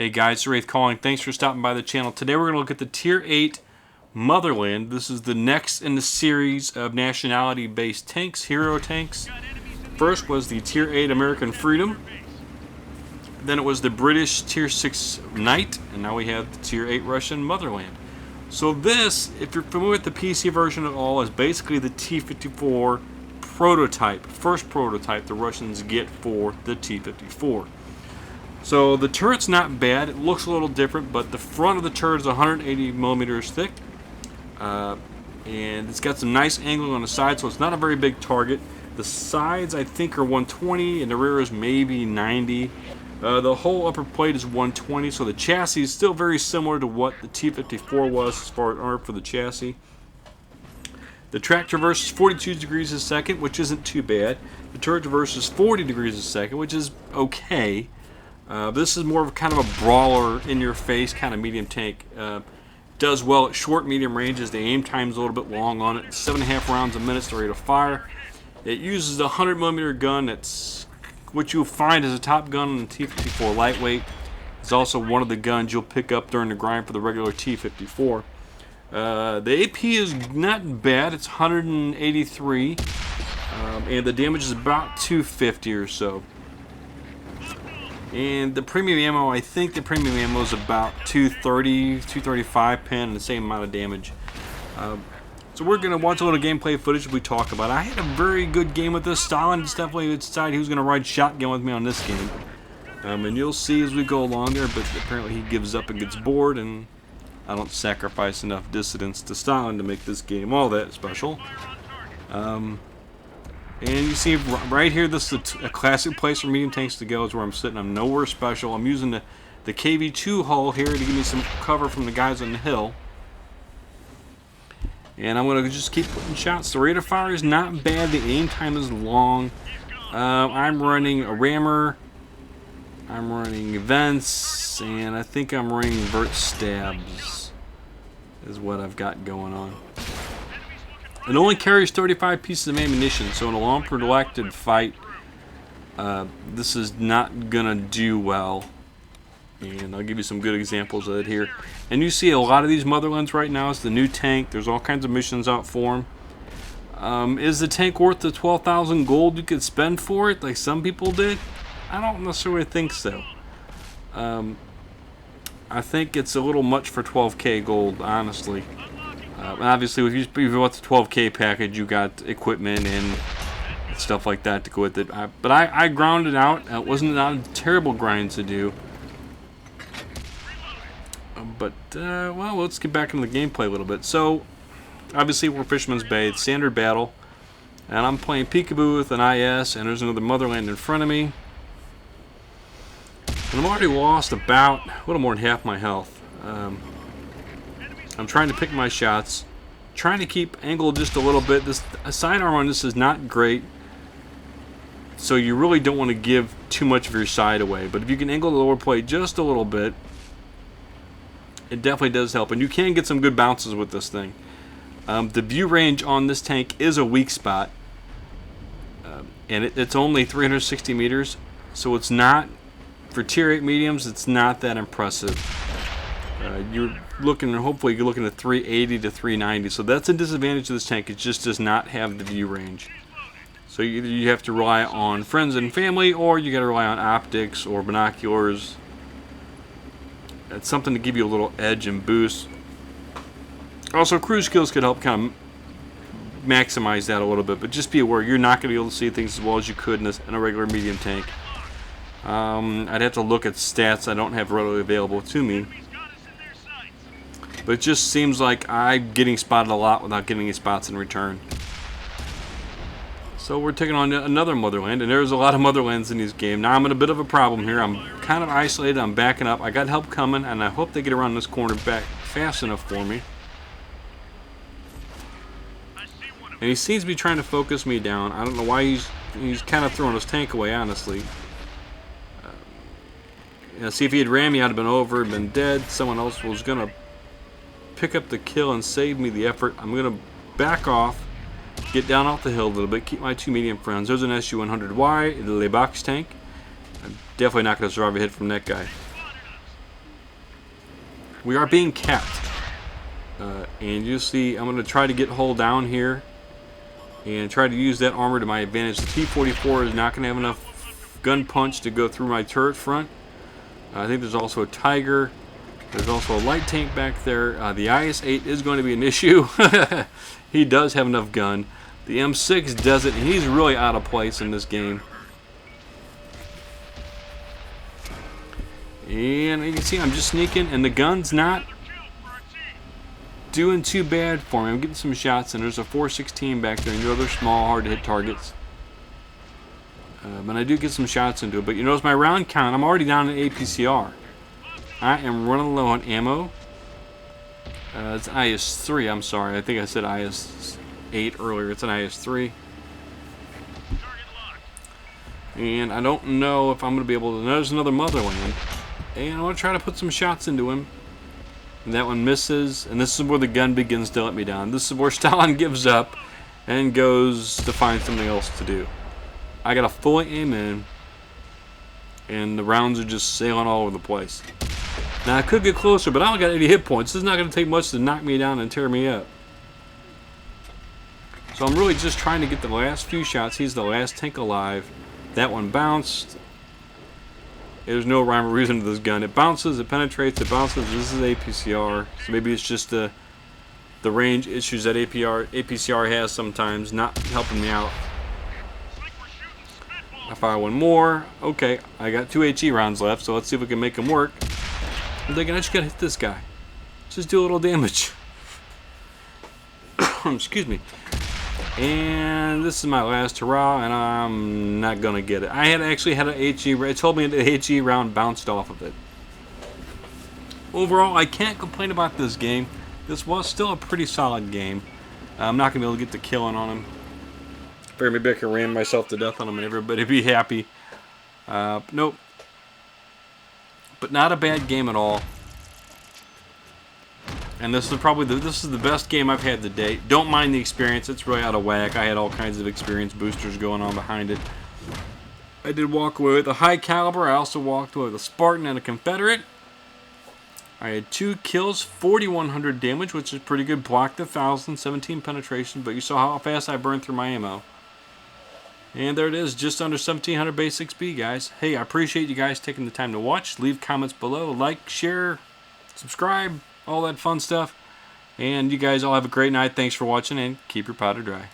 Hey guys, Wraith calling. Thanks for stopping by the channel. Today we're going to look at the Tier 8 Motherland. This is the next in the series of nationality-based tanks, hero tanks. First was the Tier 8 American Freedom. Then it was the British Tier 6 Knight. And now we have the Tier 8 Russian Motherland. So this, if you're familiar with the PC version at all, is basically the T-54 prototype. First prototype the Russians get for the T-54. So the turret's not bad. It looks a little different, but the front of the turret is 180 millimeters thick. And it's got some nice angle on the side, so it's not a very big target. The sides, I think, are 120, and the rear is maybe 90. The whole upper plate is 120, so the chassis is still very similar to what the T-54 was as far as armor for the chassis. The track traverse is 42 degrees a second, which isn't too bad. The turret traverse is 40 degrees a second, which is okay. This is more of kind of a brawler, in-your-face kind of medium tank. Does well at short, medium ranges. The aim time's a little bit long on it. 7.5 rounds a minute to rate of fire. It uses a 100mm gun. That's what you'll find is a top gun on the T-54 lightweight. It's also one of the guns you'll pick up during the grind for the regular T-54. The AP is not bad. It's 183, and the damage is about 250 or so. And the premium ammo, I think the premium ammo is about 230, 235 pin, and the same amount of damage. So we're going to watch a little gameplay footage we talk about. I had a very good game with this. Stalin definitely decided he was going to ride shotgun with me on this game. And you'll see as we go along there, but apparently he gives up and gets bored, and I don't sacrifice enough dissidents to Stalin to make this game all that special. And you see right here, this is a classic place for medium tanks to go. Is where I'm sitting. I'm nowhere special. I'm using the KV-2 hull here to give me some cover from the guys on the hill. And I'm going to just keep putting shots. The rate of fire is not bad. The aim time is long. I'm running a rammer. I'm running events. And I think I'm running vert stabs is what I've got going on. It only carries 35 pieces of ammunition, so in a long protracted fight, this is not gonna do well. And I'll give you some good examples of it here. And you see a lot of these Motherlands right now. It's the new tank. There's all kinds of missions out for them. Is the tank worth the 12,000 gold you could spend for it, like some people did? I don't necessarily think so. I think it's a little much for 12k gold, honestly. Obviously, if you bought the 12k package, you got equipment and stuff like that to go with it. But I grounded out. It wasn't not a terrible grind to do. Well, let's get back into the gameplay a little bit. So, obviously, we're Fisherman's Bay. It's standard battle. And I'm playing peekaboo with an IS, and there's another Motherland in front of me. And I've already lost about a little more than half my health. I'm trying to pick my shots, trying to keep angle just a little bit. This side arm on this is not great, so you really don't want to give too much of your side away. But if you can angle the lower plate just a little bit, it definitely does help. And you can get some good bounces with this thing. The view range on this tank is a weak spot, and it's only 360 meters, so it's not, for Tier 8 mediums, it's not that impressive. You're looking, hopefully you're looking at 380 to 390, so that's a disadvantage of this tank. It just does not have the view range. So either you have to rely on friends and family, or you got to rely on optics or binoculars. It's something to give you a little edge and boost. Also, cruise skills could help kind of maximize that a little bit, but just be aware you're not going to be able to see things as well as you could in a regular medium tank. I'd have to look at stats I don't have readily available to me. But it just seems like I'm getting spotted a lot without getting any spots in return. So we're taking on another Motherland, and there's a lot of Motherlands in this game. Now I'm in a bit of a problem here. I'm kind of isolated. I'm backing up. I got help coming, and I hope they get around this corner back fast enough for me. And he seems to be trying to focus me down. I don't know why he's kind of throwing his tank away, honestly. See, if he had rammed me, I'd have been over, been dead. Someone else was going to pick up the kill and save me the effort. I'm going to back off, get down off the hill a little bit, keep my two medium friends. There's an SU-100Y, the Le Box tank. I'm definitely not going to survive a hit from that guy. We are being capped. And you see, I'm going to try to get hull down here and try to use that armor to my advantage. The T-44 is not going to have enough gun punch to go through my turret front. I think there's also a Tiger. There's also a light tank back there. The IS-8 is going to be an issue. He does have enough gun. The M6 doesn't. He's really out of place in this game. And you can see I'm just sneaking, and the gun's not doing too bad for me. I'm getting some shots, and there's a 416 back there. You know they're small, hard to hit targets. But I do get some shots into it. But you notice my round count, I'm already down in APCR. I am running low on ammo. It's IS-3, I'm sorry. I think I said IS-8 earlier. It's an IS-3. And I don't know if I'm going to be able to... There's another Motherland. And I want to try to put some shots into him. And that one misses. And this is where the gun begins to let me down. This is where Stalin gives up and goes to find something else to do. I got to fully aim in. And the rounds are just sailing all over the place. Now I could get closer, but I only got 80 hit points. This is not going to take much to knock me down and tear me up. So I'm really just trying to get the last few shots. He's the last tank alive. That one bounced. There's no rhyme or reason to this gun. It bounces, it penetrates, it bounces. This is APCR. So maybe it's just the range issues that APCR has sometimes not helping me out. I fire one more. Okay, I got 2 HE rounds left, so let's see if we can make them work. I'm thinking I just gotta hit this guy. Just do a little damage. Excuse me. And this is my last hurrah, and I'm not gonna get it. I had actually had an HE. It told me the HE round bounced off of it. Overall, I can't complain about this game. This was still a pretty solid game. I'm not gonna be able to get the killing on him. Maybe I can ram myself to death on him and everybody be happy. Nope. But not a bad game at all. And this is probably this is the best game I've had to date. Don't mind the experience; it's really out of whack. I had all kinds of experience boosters going on behind it. I did walk away with a high caliber. I also walked away with a Spartan and a Confederate. I had 2 kills, 4,100 damage, which is pretty good. Blocked 1,000, 17 penetration. But you saw how fast I burned through my ammo. And there it is, just under 1,700 base XP, guys. Hey, I appreciate you guys taking the time to watch. Leave comments below, like, share, subscribe, all that fun stuff. And you guys all have a great night. Thanks for watching, and keep your powder dry.